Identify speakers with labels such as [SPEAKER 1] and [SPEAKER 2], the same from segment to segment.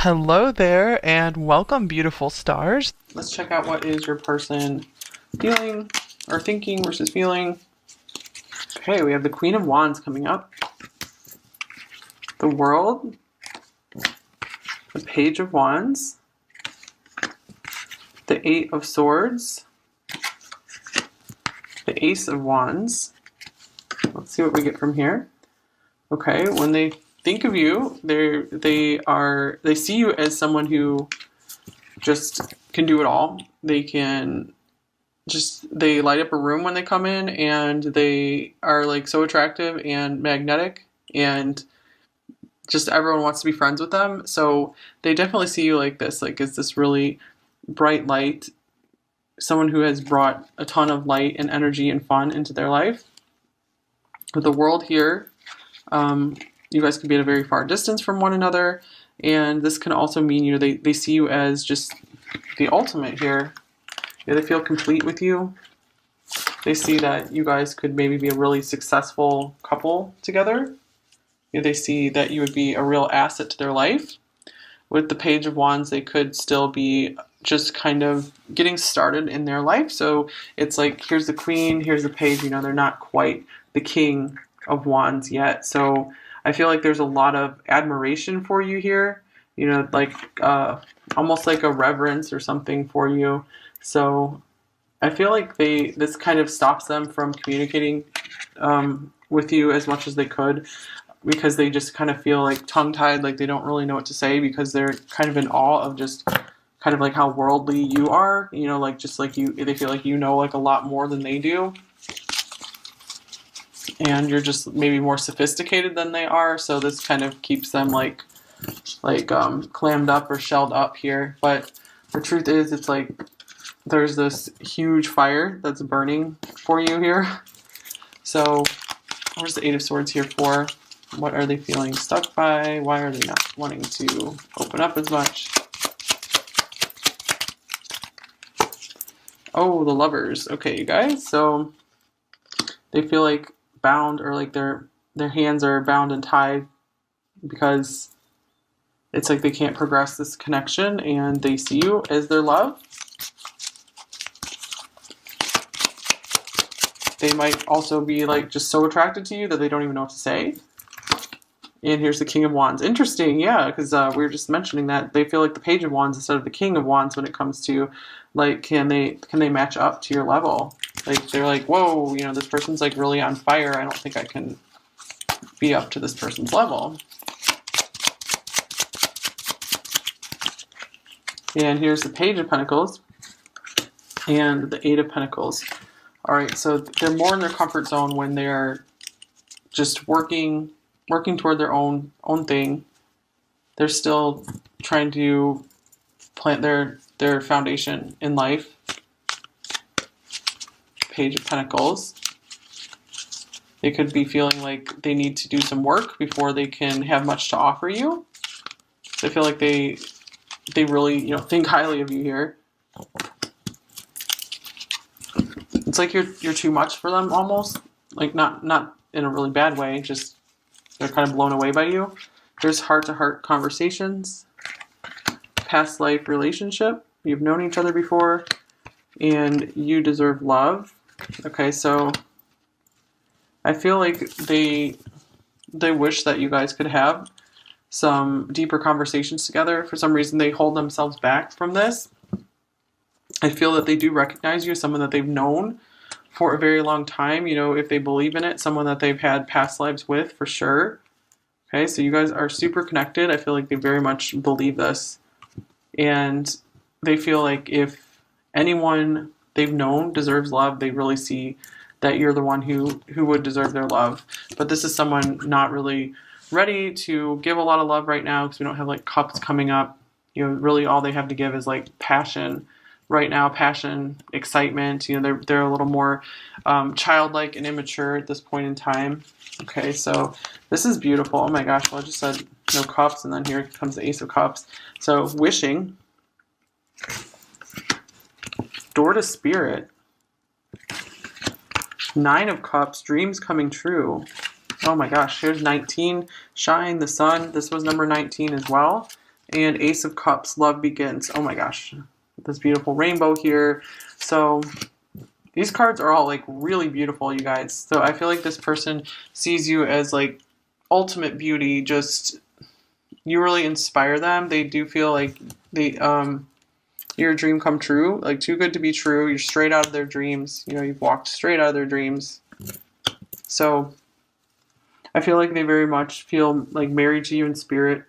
[SPEAKER 1] Hello there, and welcome, beautiful stars. Let's check out what is your person feeling or thinking versus feeling. Okay, we have the Queen of Wands coming up, the World, the Page of Wands, the Eight of Swords, the Ace of Wands. Let's see what we get from here. Okay, when they think of you, they see you as someone who just can do it all. They light up a room when they come in, and they are like so attractive and magnetic, and just everyone wants to be friends with them. So they definitely see you like this, like, is this really bright light, someone who has brought a ton of light and energy and fun into their life. With the World here, you guys can be at a very far distance from one another, and this can also mean, they see you as just the ultimate here. They feel complete with you. They see that you guys could maybe be a really successful couple together. They see that you would be a real asset to their life. With the Page of Wands, they could still be just kind of getting started in their life. So it's like, here's the Queen, here's the Page. They're not quite the King of Wands yet. So I feel like there's a lot of admiration for you here. Like almost like a reverence or something for you. So I feel like this kind of stops them from communicating with you as much as they could, because they just kind of feel like tongue-tied, like they don't really know what to say, because they're kind of in awe of just kind of like how worldly you are, like just like they feel like like a lot more than they do. And you're just maybe more sophisticated than they are, so this kind of keeps them like clammed up or shelled up here. But the truth is, it's like there's this huge fire that's burning for you here. So where's the Eight of Swords here for? What are they feeling stuck by? Why are they not wanting to open up as much? Oh, the Lovers. Okay, you guys. So they feel like bound, or like their hands are bound and tied, because it's like they can't progress this connection, and they see you as their love. They might also be like just so attracted to you that they don't even know what to say. And here's the King of Wands. Interesting, yeah, because we were just mentioning that they feel like the Page of Wands instead of the King of Wands when it comes to, like, can they match up to your level? Like, they're like, whoa, this person's like really on fire. I don't think I can be up to this person's level. And here's the Page of Pentacles and the Eight of Pentacles. All right, so they're more in their comfort zone when they're just working toward their own thing. They're still trying to plant their foundation in life. Page of Pentacles. They could be feeling like they need to do some work before they can have much to offer you. So I feel like they really think highly of you here. It's like you're too much for them almost. Like not in a really bad way, just they're kind of blown away by you. There's heart-to-heart conversations, past life relationship. You've known each other before, and you deserve love. Okay, so I feel like they wish that you guys could have some deeper conversations together. For some reason, they hold themselves back from this. I feel that they do recognize you as someone that they've known for a very long time. If they believe in it, someone that they've had past lives with, for sure. Okay, so you guys are super connected. I feel like they very much believe this. And they feel like if anyone they've known deserves love, they really see that you're the one who would deserve their love. But this is someone not really ready to give a lot of love right now, because we don't have like cups coming up. Really all they have to give is like passion right now, passion, excitement. They're a little more childlike and immature at this point in time. Okay, so this is beautiful. Oh my gosh, well, I just said no cups, and then here comes the Ace of Cups. So wishing, door to Spirit, Nine of Cups, dreams coming true. Oh my gosh, here's 19, shine, the sun. This was number 19 as well. and Ace of Cups, love begins. Oh my gosh, this beautiful rainbow here. So these cards are all like really beautiful, you guys. So I feel like this person sees you as like ultimate beauty. Just you really inspire them. They do feel like you're a dream come true, like too good to be true. You're straight out of their dreams. You know, you've walked straight out of their dreams. So I feel like they very much feel like married to you in spirit.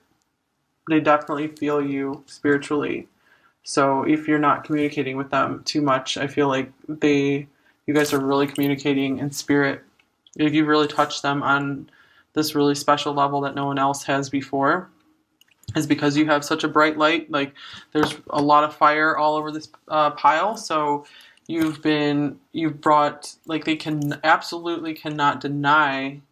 [SPEAKER 1] They definitely feel you spiritually. So if you're not communicating with them too much, I feel like you guys are really communicating in spirit. If you really touch them on this really special level that no one else has before, is because you have such a bright light. Like there's a lot of fire all over this pile. So you've brought, like, they can absolutely cannot deny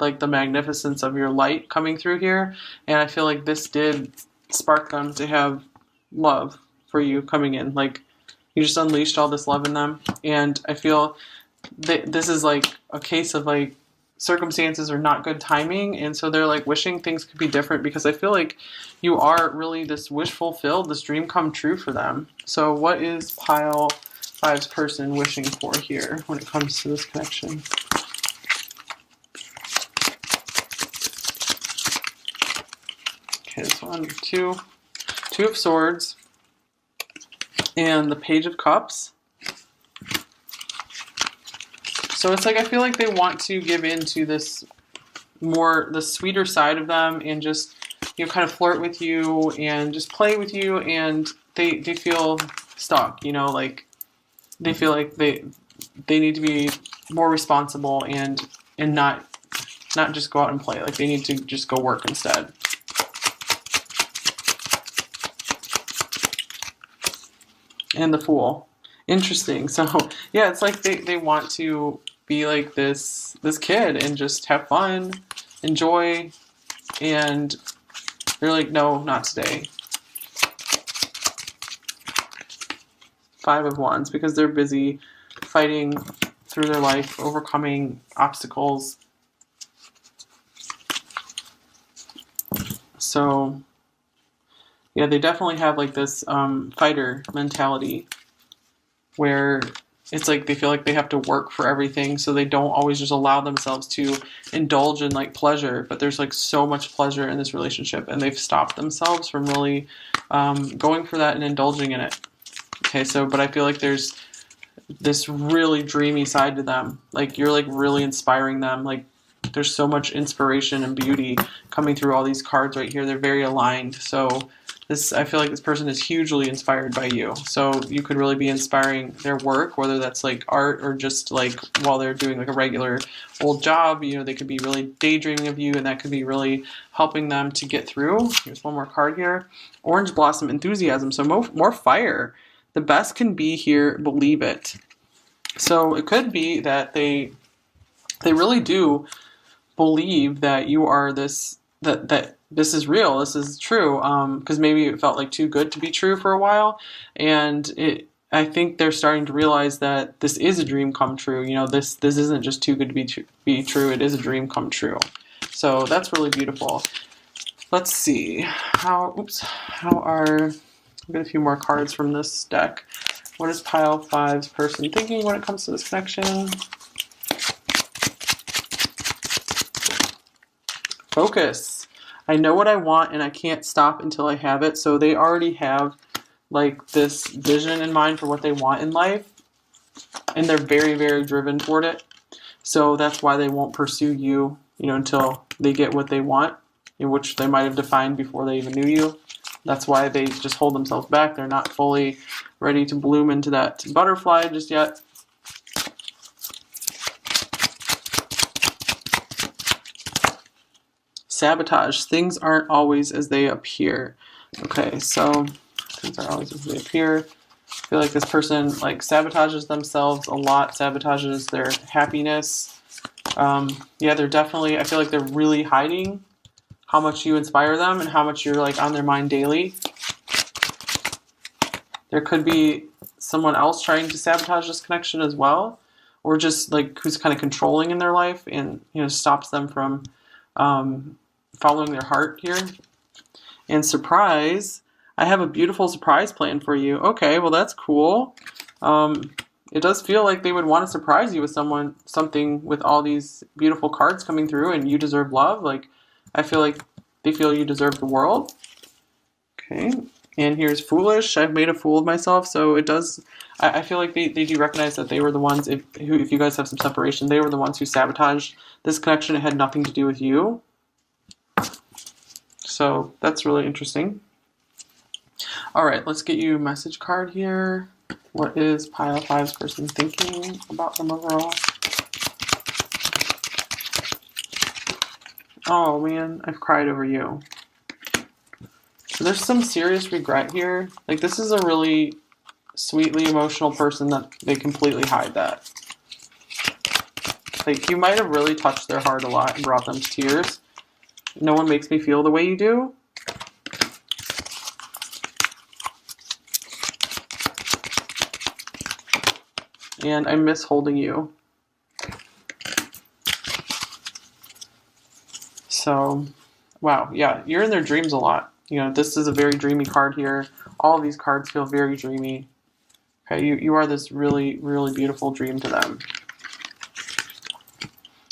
[SPEAKER 1] like the magnificence of your light coming through here. And I feel like this did spark them to have love for you coming in. Like you just unleashed all this love in them. And I feel that this is like a case of like circumstances are not good timing, and so they're like wishing things could be different, because I feel like you are really this wish fulfilled, this dream come true for them. So what is pile five's person wishing for here when it comes to this connection? Okay, this one, two of swords, and the Page of Cups. So it's like I feel like they want to give in to this more, the sweeter side of them, and just, you know, kind of flirt with you and just play with you, and they feel stuck, you know, like they feel like they need to be more responsible and not just go out and play. Like they need to just go work instead. And the Fool. Interesting. So yeah, it's like they want to be like this kid and just have fun, enjoy, and they're like, no, not today. Five of Wands, because they're busy fighting through their life, overcoming obstacles. So yeah, they definitely have like this fighter mentality, where it's like they feel like they have to work for everything, so they don't always just allow themselves to indulge in like pleasure. But there's like so much pleasure in this relationship, and they've stopped themselves from really going for that and indulging in it. Okay, so but I feel like there's this really dreamy side to them. Like you're like really inspiring them. Like there's so much inspiration and beauty coming through all these cards right here. They're very aligned. So I feel like this person is hugely inspired by you. So you could really be inspiring their work, whether that's like art or just like while they're doing like a regular old job. You know, they could be really daydreaming of you, and that could be really helping them to get through. Here's one more card here. Orange Blossom Enthusiasm. So more fire. The best can be here, believe it. So it could be that they really do believe that you are this, that this is real, this is true, because maybe it felt like too good to be true for a while, and I think they're starting to realize that this is a dream come true. You know, this isn't just too good to be true. It is a dream come true. So that's really beautiful. Let's see how are, I'll get a few more cards from this deck. What is pile five's person thinking when it comes to this connection? Focus. I know what I want and I can't stop until I have it. So they already have like this vision in mind for what they want in life, and they're very, very driven toward it. So that's why they won't pursue you, until they get what they want, which they might have defined before they even knew you. That's why they just hold themselves back. They're not fully ready to bloom into that butterfly just yet. Sabotage. Things aren't always as they appear. Okay, so things aren't always as they appear. I feel like this person sabotages themselves a lot, sabotages their happiness. Yeah, they're definitely, I feel like they're really hiding how much you inspire them and how much you're on their mind daily. There could be someone else trying to sabotage this connection as well, or just who's kind of controlling in their life and stops them from following their heart here. And surprise, I have a beautiful surprise plan for you. Okay, well that's cool. It does feel like they would want to surprise you with something with all these beautiful cards coming through, and you deserve love. Like, I feel like they feel you deserve the world. Okay, and here's foolish. I've made a fool of myself, so it does. I feel like they do recognize that they were the ones. If you guys have some separation, they were the ones who sabotaged this connection. It had nothing to do with you. So that's really interesting. All right, let's get you a message card here. What is pile 5's person thinking about them overall? Oh man, I've cried over you. So there's some serious regret here. Like, this is a really sweetly emotional person that they completely hide that. Like, you might have really touched their heart a lot and brought them to tears. No one makes me feel the way you do. And I miss holding you. So, wow, yeah, you're in their dreams a lot. You know, this is a very dreamy card here. All of these cards feel very dreamy. Okay, you are this really, really beautiful dream to them.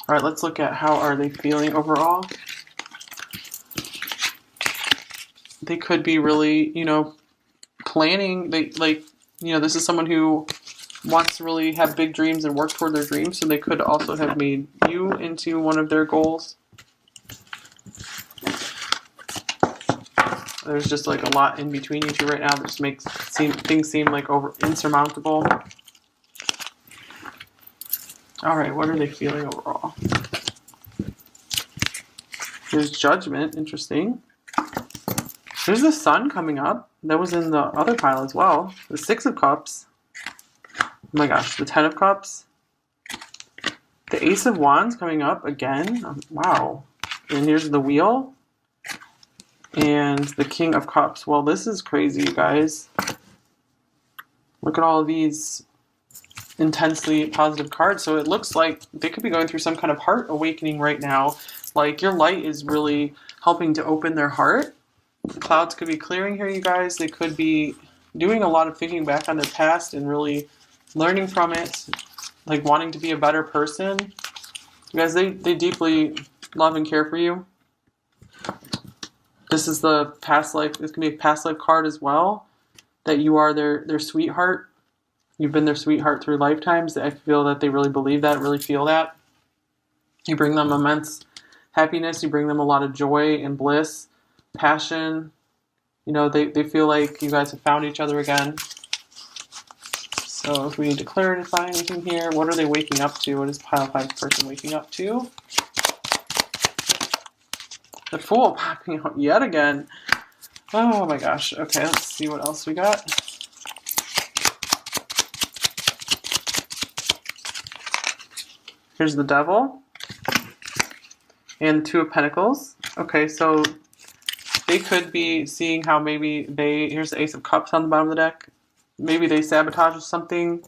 [SPEAKER 1] All right, let's look at how are they feeling overall. They could be really, planning. This is someone who wants to really have big dreams and work toward their dreams, so they could also have made you into one of their goals. There's just like a lot in between you two right now that just makes things seem like insurmountable. All right, what are they feeling overall? There's judgment, interesting. There's the sun coming up. That was in the other pile as well. The 6 of Cups. Oh my gosh, the 10 of Cups. The Ace of Wands coming up again. Wow. And here's the Wheel. And the King of Cups. Well, this is crazy, you guys. Look at all of these intensely positive cards. So it looks like they could be going through some kind of heart awakening right now. Like, your light is really helping to open their heart. The clouds could be clearing here, you guys. They could be doing a lot of thinking back on their past and really learning from it. Like, wanting to be a better person. You guys, they deeply love and care for you. This is the past life. This can be a past life card as well. That you are their sweetheart. You've been their sweetheart through lifetimes. I feel that they really believe that, really feel that. You bring them immense happiness. You bring them a lot of joy and bliss, passion. You know, they feel like you guys have found each other again. So if we need to clarify anything here, what are they waking up to? What is pile 5's person waking up to? The Fool popping out yet again. Oh my gosh. Okay, let's see what else we got. Here's the Devil. And 2 of Pentacles. Okay, so they could be seeing how maybe here's the Ace of Cups on the bottom of the deck. Maybe they sabotage something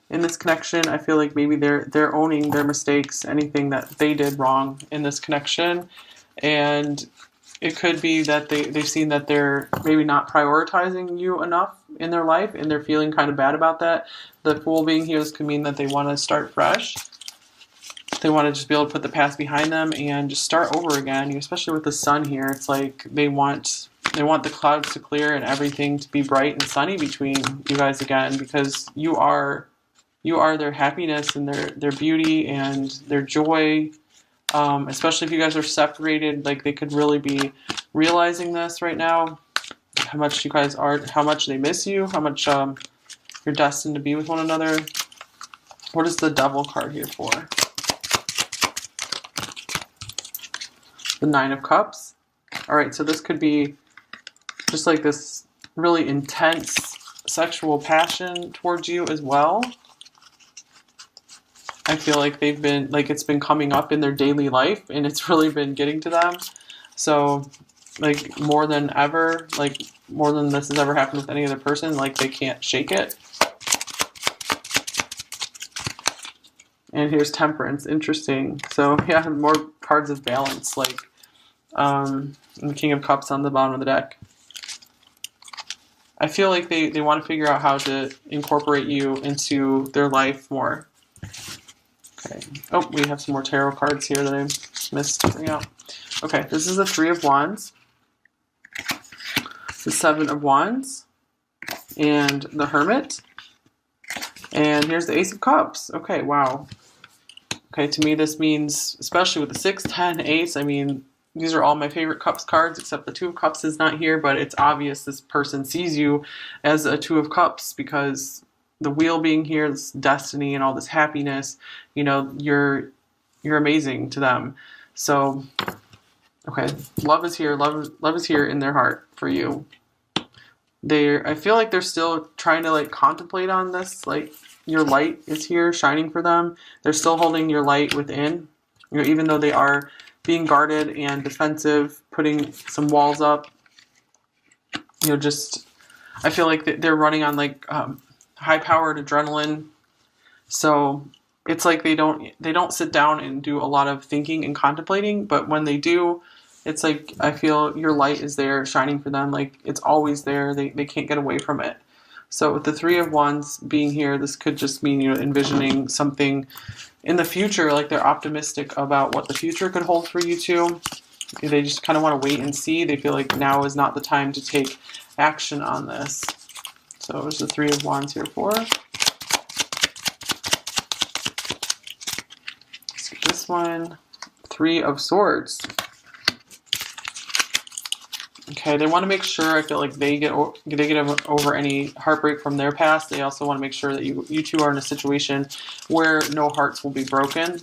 [SPEAKER 1] in this connection. I feel like maybe they're owning their mistakes, anything that they did wrong in this connection. And it could be that they've seen that they're maybe not prioritizing you enough in their life, and they're feeling kind of bad about that. The Fool being here could mean that they want to start fresh. They want to just be able to put the past behind them and just start over again. Especially with the sun here, it's like they want the clouds to clear and everything to be bright and sunny between you guys again, because you are their happiness and their beauty and their joy. Especially if you guys are separated, like, they could really be realizing this right now, how much you guys are, how much they miss you, how much you're destined to be with one another. What is the Devil card here for? The 9 of Cups. All right, so this could be just like this really intense sexual passion towards you as well. I feel like it's been coming up in their daily life, and it's really been getting to them. So, like, more than ever, like, more than this has ever happened with any other person, like, they can't shake it. And here's Temperance. Interesting. So, yeah, more cards of balance. Like, And the King of Cups on the bottom of the deck. I feel like they want to figure out how to incorporate you into their life more. Okay. Oh, we have some more tarot cards here that I missed to bring out. Okay, this is the Three of Wands, the Seven of Wands, and the Hermit. And here's the Ace of Cups. Okay, wow. Okay, to me this means, especially with the 6, 10, Ace, I mean, these are all my favorite Cups cards, except the Two of Cups is not here, but it's obvious this person sees you as a Two of Cups because the Wheel being here, this destiny and all this happiness, you know, you're amazing to them. So, okay, love is here. Love is here in their heart for you. I feel like they're still trying to like contemplate on this. Like your light is here shining for them. They're still holding your light within. You know, even though they are being guarded and defensive, putting some walls up. You know, just I feel like they're running on like high-powered adrenaline. So it's like they don't sit down and do a lot of thinking and contemplating. But when they do, it's like I feel your light is there shining for them. Like it's always there. They can't get away from it. So with the Three of Wands being here, this could just mean, you know, envisioning something in the future. Like they're optimistic about what the future could hold for you two. They just kind of want to wait and see. They feel like now is not the time to take action on this. So there's the Three of Wands here for. Let's get this one. Three of Swords. Okay, they want to make sure, I feel like they get over any heartbreak from their past. They also want to make sure that you two are in a situation where no hearts will be broken.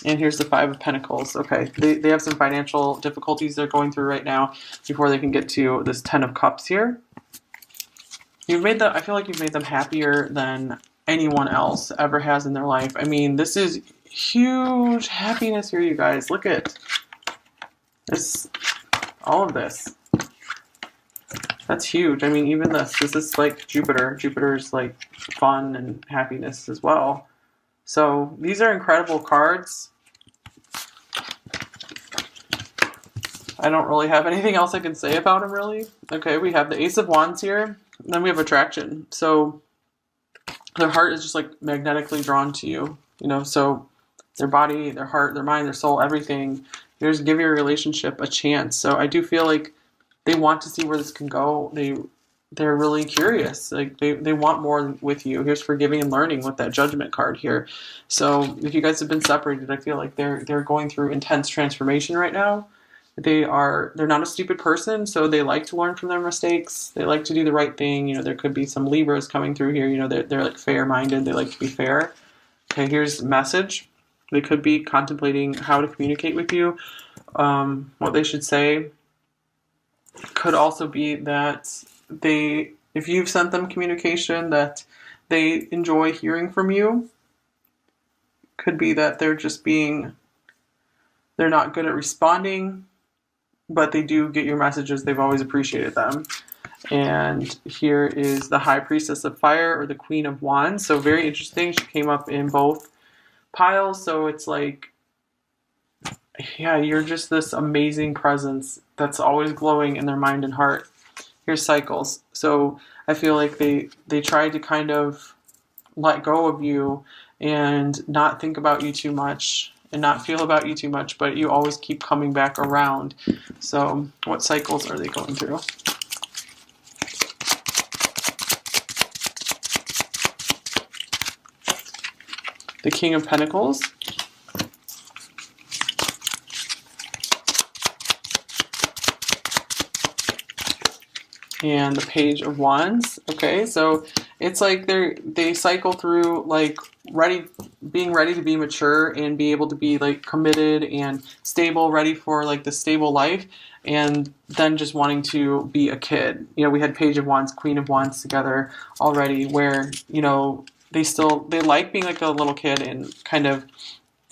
[SPEAKER 1] And here's the Five of Pentacles. Okay, they have some financial difficulties they're going through right now before they can get to this Ten of Cups here. I feel like you've made them happier than anyone else ever has in their life. I mean, this is huge happiness here, you guys. Look at this, all of this. That's huge. I mean, even this is like Jupiter. Jupiter's like fun and happiness as well. So these are incredible cards. I don't really have anything else I can say about them, really. Okay, we have the Ace of Wands here. And then we have Attraction. So their heart is just like magnetically drawn to you. You know, so their body, their heart, their mind, their soul, everything. You just give your relationship a chance. So I do feel like they want to see where this can go. They're really curious. Like they want more with you. Here's Forgiving and Learning with that Judgment card here. So if you guys have been separated, I feel like they're going through intense transformation right now. They're not a stupid person, so they like to learn from their mistakes. They like to do the right thing. You know, there could be some Libras coming through here. You know, they're like fair-minded. They like to be fair. Okay, here's the message. They could be contemplating how to communicate with you, what they should say. Could also be that if you've sent them communication, that they enjoy hearing from you. Could be that they're not good at responding, but they do get your messages. They've always appreciated them. And here is the High Priestess of Fire, or the Queen of Wands. So very interesting. She came up in both piles. So it's like, yeah, you're just this amazing presence that's always glowing in their mind and heart. Here's Cycles. So I feel like they tried to kind of let go of you and not think about you too much and not feel about you too much, but you always keep coming back around. So what cycles are they going through? The King of Pentacles. And the Page of Wands. Okay, so it's like they cycle through like being ready to be mature and be able to be like committed and stable, ready for like the stable life, and then just wanting to be a kid. You know, we had Page of Wands, Queen of Wands together already, where, you know, they like being like a little kid and kind of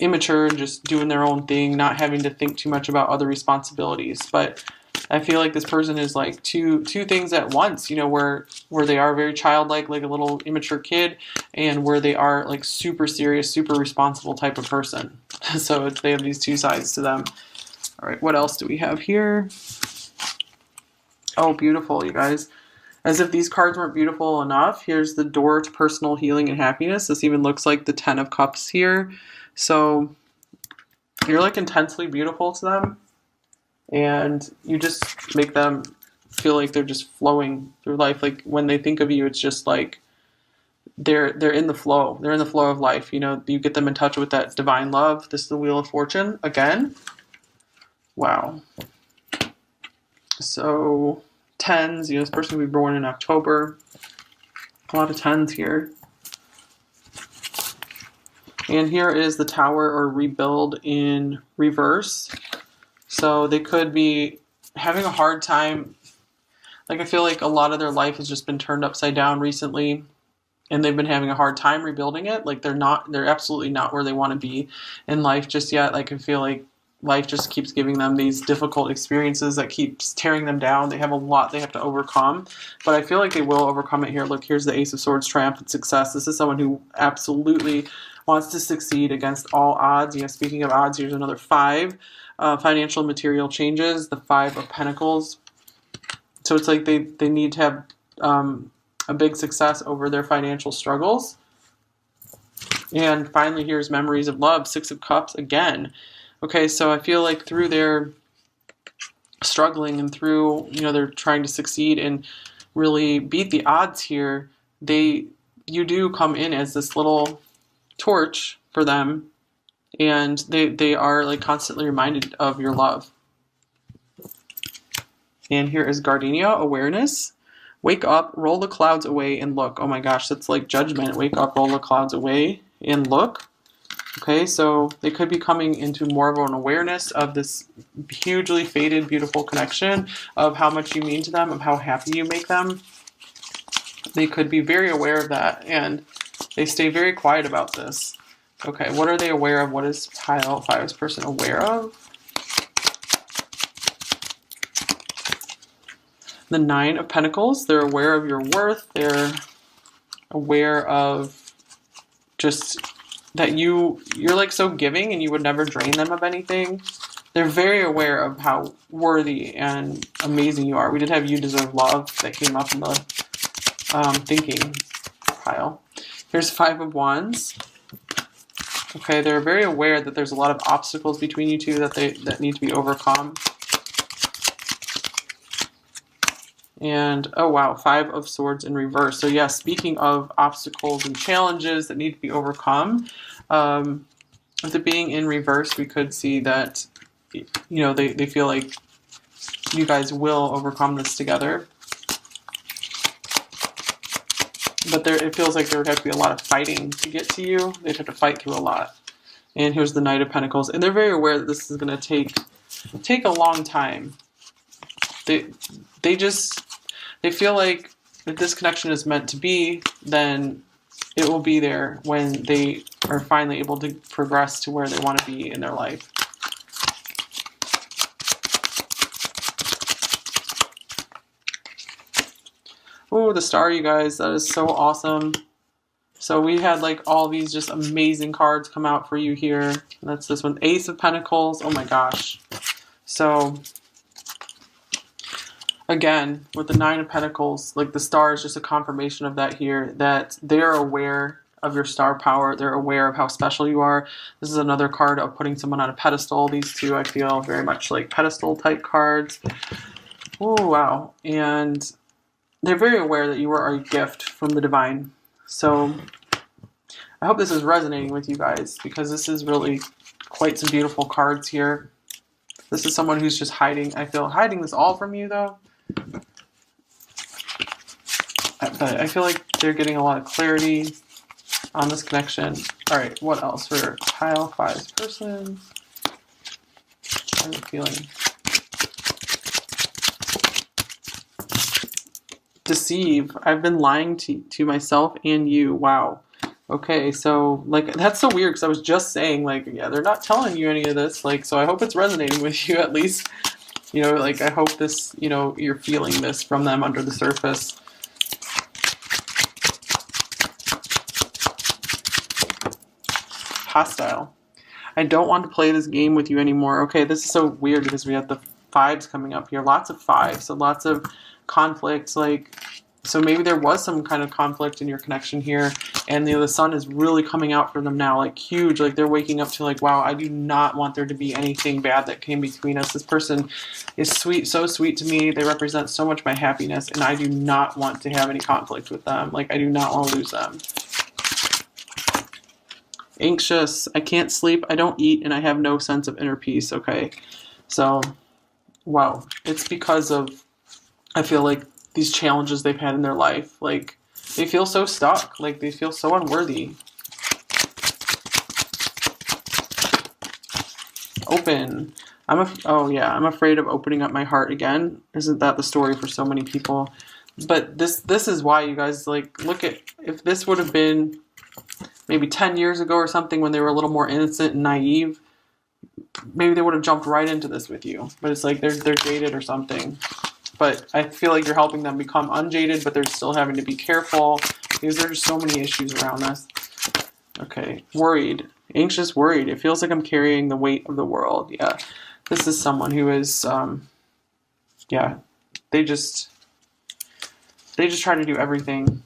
[SPEAKER 1] immature and just doing their own thing, not having to think too much about other responsibilities. But I feel like this person is like two things at once, you know, where they are very childlike, like a little immature kid, and where they are like super serious, super responsible type of person. So they have these two sides to them. All right, what else do we have here? Oh, beautiful, you guys. As if these cards weren't beautiful enough, here's the door to personal healing and happiness. This even looks like the 10 of Cups here. So you're like intensely beautiful to them, and you just make them feel like they're just flowing through life. Like when they think of you, it's just like they're in the flow. They're in the flow of life. You know, you get them in touch with that divine love. This is the Wheel of Fortune again. Wow. So tens, you know, this person will be born in October. A lot of tens here. And here is the Tower, or rebuild, in reverse. So they could be having a hard time. Like I feel like a lot of their life has just been turned upside down recently, and they've been having a hard time rebuilding it. Like they're absolutely not where they want to be in life just yet. Like I feel like life just keeps giving them these difficult experiences that keeps tearing them down. They have a lot they have to overcome, but I feel like they will overcome it here. Look, here's the Ace of Swords, triumphant success. This is someone who absolutely wants to succeed against all odds. Yeah, speaking of odds, here's another 5. Financial material changes, the 5 of Pentacles. So it's like they need to have a big success over their financial struggles. And finally, here's memories of love, 6 of Cups again. Okay, so I feel like through their struggling and through, you know, they're trying to succeed and really beat the odds here, you do come in as this little torch for them, and they are like constantly reminded of your love. And here is Gardenia, awareness. Wake up, roll the clouds away, and look. Oh my gosh, that's like judgment. Wake up, roll the clouds away, and look. Okay, so they could be coming into more of an awareness of this hugely faded, beautiful connection, of how much you mean to them, of how happy you make them. They could be very aware of that, and they stay very quiet about this. Okay, what are they aware of? What is pile 5's person aware of? The 9 of Pentacles. They're aware of your worth. They're aware of just that you're like so giving and you would never drain them of anything. They're very aware of how worthy and amazing you are. We did have You Deserve Love that came up in the thinking pile. Here's 5 of Wands. Okay, they're very aware that there's a lot of obstacles between you two that need to be overcome. And, oh wow, 5 of Swords in reverse. So yeah, speaking of obstacles and challenges that need to be overcome, with it being in reverse, we could see that, you know, they feel like you guys will overcome this together. But it feels like there would have to be a lot of fighting to get to you. They'd have to fight through a lot. And here's the Knight of Pentacles. And they're very aware that this is going to take a long time. They feel like if this connection is meant to be, then it will be there when they are finally able to progress to where they want to be in their life. Oh, the Star, you guys. That is so awesome. So we had like all these just amazing cards come out for you here. That's this one. Ace of Pentacles. Oh my gosh. So again, with the 9 of Pentacles, like the Star is just a confirmation of that here, that they're aware of your star power. They're aware of how special you are. This is another card of putting someone on a pedestal. These two, I feel, very much like pedestal type cards. Oh, wow. And they're very aware that you are a gift from the divine. So I hope this is resonating with you guys, because this is really quite some beautiful cards here. This is someone who's just hiding this all from you, though. But I feel like they're getting a lot of clarity on this connection. All right, what else for pile 5's person? I'm feeling deceive. I've been lying to myself and you. Wow. Okay, so like that's so weird, because I was just saying like, yeah, they're not telling you any of this. Like, so I hope it's resonating with you at least. You know, like I hope this, you know, you're feeling this from them under the surface. Hostile. I don't want to play this game with you anymore. Okay, this is so weird because we have the fives coming up here. Lots of fives, so lots of conflicts. Like, so maybe there was some kind of conflict in your connection here, and the sun is really coming out for them now, like huge. Like they're waking up to like, wow, I do not want there to be anything bad that came between us. This person is sweet, so sweet to me. They represent so much my happiness, and I do not want to have any conflict with them. Like I do not want to lose them. Anxious, I can't sleep, I don't eat, and I have no sense of inner peace. Okay, so, wow, it's because of, I feel like, these challenges they've had in their life. Like, they feel so stuck, like, they feel so unworthy. Open. I'm afraid of opening up my heart again. Isn't that the story for so many people? But this is why, you guys, like, look at, if this would have been maybe 10 years ago or something when they were a little more innocent and naive, maybe they would have jumped right into this with you. But it's like they're jaded or something. But I feel like you're helping them become unjaded, but they're still having to be careful because there's so many issues around this. Okay, worried. Anxious, worried. It feels like I'm carrying the weight of the world. Yeah, this is someone who is, yeah, they just try to do everything,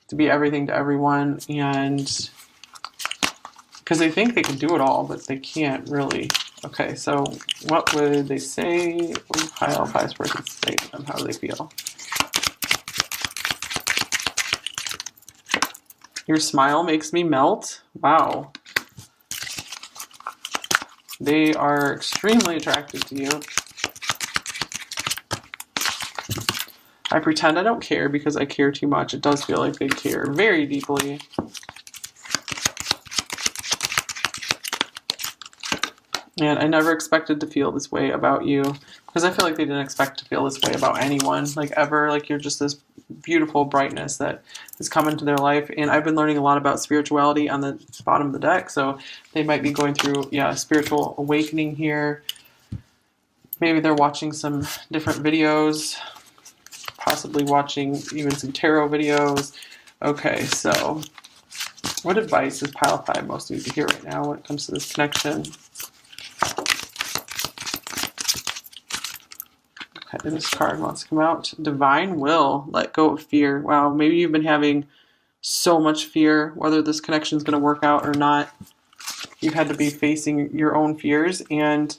[SPEAKER 1] to be everything to everyone, and because they think they can do it all, but they can't really. Okay, so what would they say? What would Pile Pies person say to them? How do they feel? Your smile makes me melt. Wow. They are extremely attracted to you. I pretend I don't care because I care too much. It does feel like they care very deeply. And I never expected to feel this way about you, because I feel like they didn't expect to feel this way about anyone, like ever. Like you're just this beautiful brightness that has come into their life. And I've been learning a lot about spirituality on the bottom of the deck, so they might be going through, yeah, a spiritual awakening here. Maybe they're watching some different videos, possibly watching even some tarot videos. Okay, so what advice does Pile 5 most need to hear right now when it comes to this connection? Okay, this card wants to come out. Divine Will. Let go of fear. Wow, maybe you've been having so much fear, whether this connection is going to work out or not. You've had to be facing your own fears. And,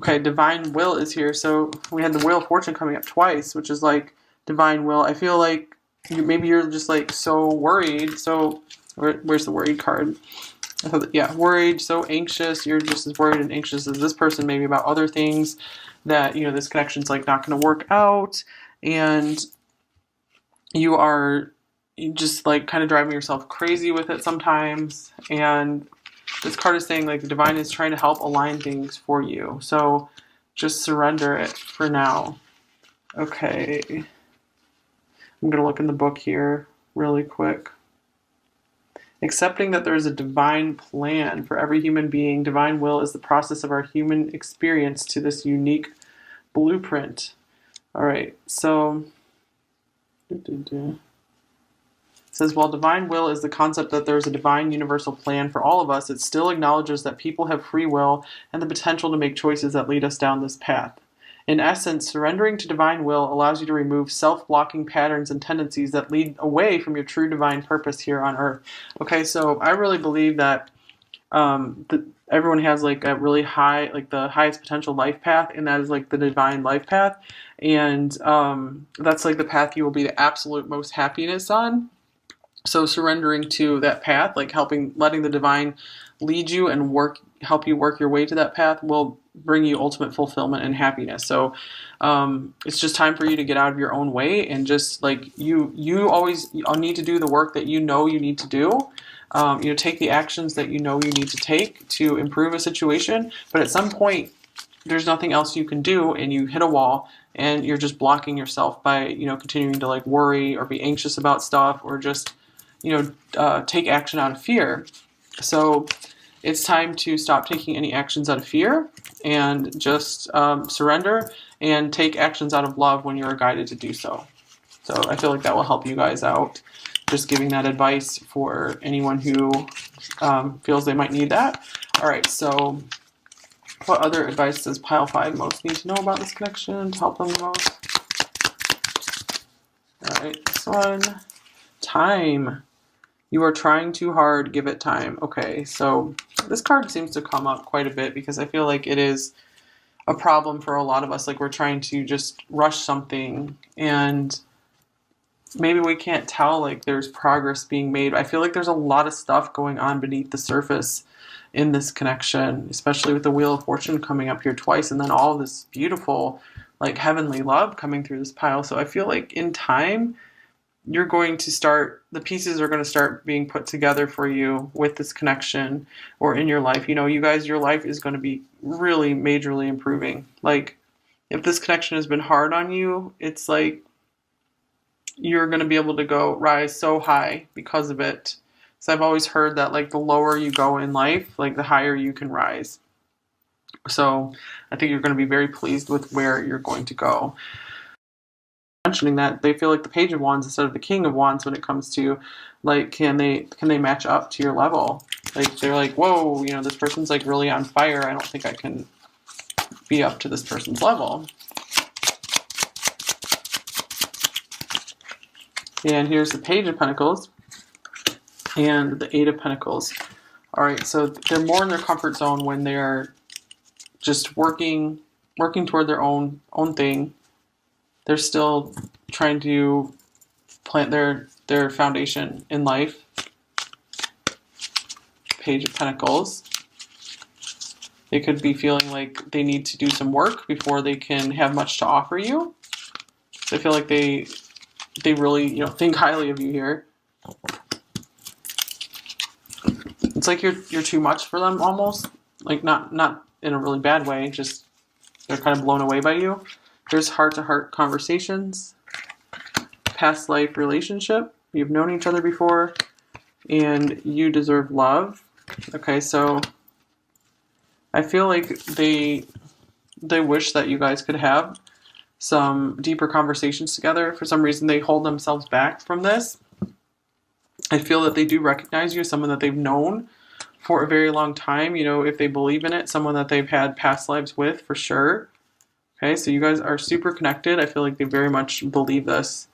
[SPEAKER 1] okay, Divine Will is here. So we had the Wheel of Fortune coming up twice, which is like Divine Will. I feel like maybe you're just like so worried. So, where's the worried card? I thought that, yeah, worried, so anxious. You're just as worried and anxious as this person, maybe about other things, that, you know, this connection's like not going to work out, and you are just like kind of driving yourself crazy with it sometimes. And this card is saying like the divine is trying to help align things for you, so just surrender it for now. Okay, I'm going to look in the book here really quick. Accepting that there is a divine plan for every human being. Divine will is the process of our human experience to this unique blueprint. All right, so it says, while divine will is the concept that there is a divine universal plan for all of us, it still acknowledges that people have free will and the potential to make choices that lead us down this path. In essence, surrendering to divine will allows you to remove self-blocking patterns and tendencies that lead away from your true divine purpose here on Earth. Okay, so I really believe that everyone has like a really high, like the highest potential life path, and that is like the divine life path. And that's like the path you will be the absolute most happiness on. So surrendering to that path, like letting the divine lead you and help you work your way to that path, will bring you ultimate fulfillment and happiness. So it's just time for you to get out of your own way, and just like you always need to do the work that you know you need to do. Take the actions that you know you need to take to improve a situation. But at some point, there's nothing else you can do, and you hit a wall, and you're just blocking yourself by continuing to like worry or be anxious about stuff, or just take action out of fear. So it's time to stop taking any actions out of fear and just surrender and take actions out of love when you're guided to do so. So I feel like that will help you guys out. Just giving that advice for anyone who feels they might need that. All right, so what other advice does pile 5 most need to know about this connection to help them the most? All right, this one. Time. You are trying too hard, give it time. Okay, so this card seems to come up quite a bit because I feel like it is a problem for a lot of us. Like we're trying to just rush something and maybe we can't tell like there's progress being made. I feel like there's a lot of stuff going on beneath the surface in this connection, especially with the Wheel of Fortune coming up here twice and then all this beautiful like heavenly love coming through this pile. So I feel like in time, you're going to start, the pieces are going to start being put together for you with this connection or in your life. You know, you guys, your life is going to be really majorly improving. Like if this connection has been hard on you, it's like you're going to be able to go rise so high because of it. So I've always heard that like the lower you go in life, like the higher you can rise. So I think you're going to be very pleased with where you're going to go. Mentioning that they feel like the Page of Wands instead of the King of Wands when it comes to like can they match up to your level. Like they're like, whoa, you know, this person's like really on fire. I don't think I can be up to this person's level. And here's the Page of Pentacles and the 8 of Pentacles. All right, so they're more in their comfort zone when they're just working toward their own thing. They're still trying to plant their foundation in life. Page of Pentacles. They could be feeling like they need to do some work before they can have much to offer you. So I feel like they really, you know, think highly of you here. It's like you're too much for them almost. Like not in a really bad way, just they're kind of blown away by you. There's heart-to-heart conversations, past life relationship, you've known each other before, and you deserve love. Okay, so I feel like they wish that you guys could have some deeper conversations together. For some reason, they hold themselves back from this. I feel that they do recognize you as someone that they've known for a very long time. You know, if they believe in it, someone that they've had past lives with for sure. Okay, so you guys are super connected. I feel like they very much believe this.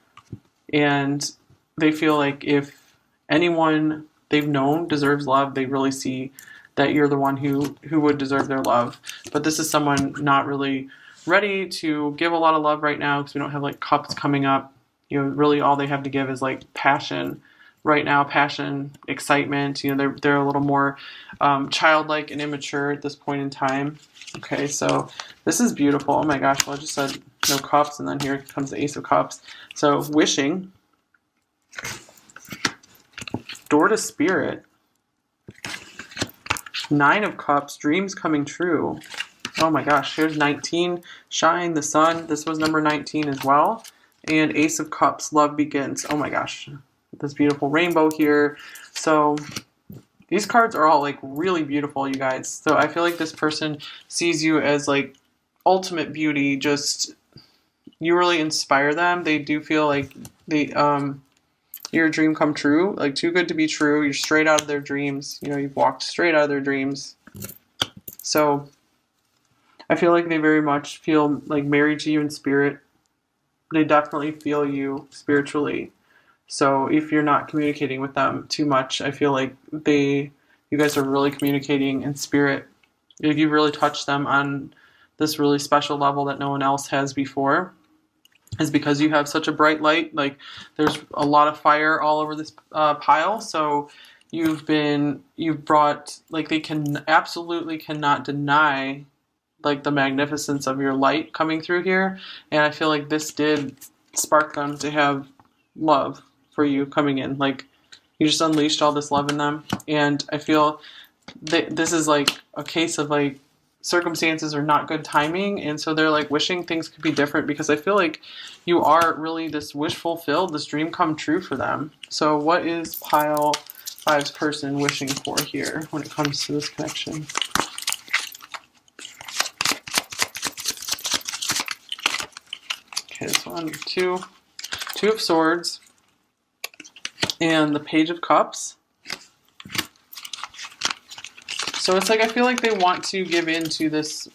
[SPEAKER 1] And they feel like if anyone they've known deserves love, they really see that you're the one who would deserve their love. But this is someone not really ready to give a lot of love right now because we don't have like cups coming up. You know, really all they have to give is like passion right now, passion, excitement. You know, they're a little more childlike and immature at this point in time. Okay, so this is beautiful. Oh my gosh, well I just said no cups and then here comes the Ace of Cups. So wishing, door to spirit, 9 of Cups, dreams coming true. Oh my gosh, here's 19, shine, the sun. This was number 19 as well. And Ace of Cups, love begins. Oh my gosh, this beautiful rainbow here. So these cards are all like really beautiful, you guys. So I feel like this person sees you as like ultimate beauty. Just you really inspire them. They do feel like you're a dream come true, like too good to be true. You're straight out of their dreams. You know, you've walked straight out of their dreams. So I feel like they very much feel like married to you in spirit. They definitely feel you spiritually. So if you're not communicating with them too much, I feel like you guys are really communicating in spirit. If you really touch them on this really special level that no one else has before, is because you have such a bright light. Like there's a lot of fire all over this pile. So you've brought, like they absolutely cannot deny like the magnificence of your light coming through here. And I feel like this did spark them to have love for you coming in. Like you just unleashed all this love in them. And I feel that this is like a case of like circumstances are not good timing. And so they're like wishing things could be different because I feel like you are really this wish fulfilled, this dream come true for them. So what is pile five's person wishing for here when it comes to this connection. Okay, this one, two of swords, and the page of cups. So it's like I feel like they want to give in to this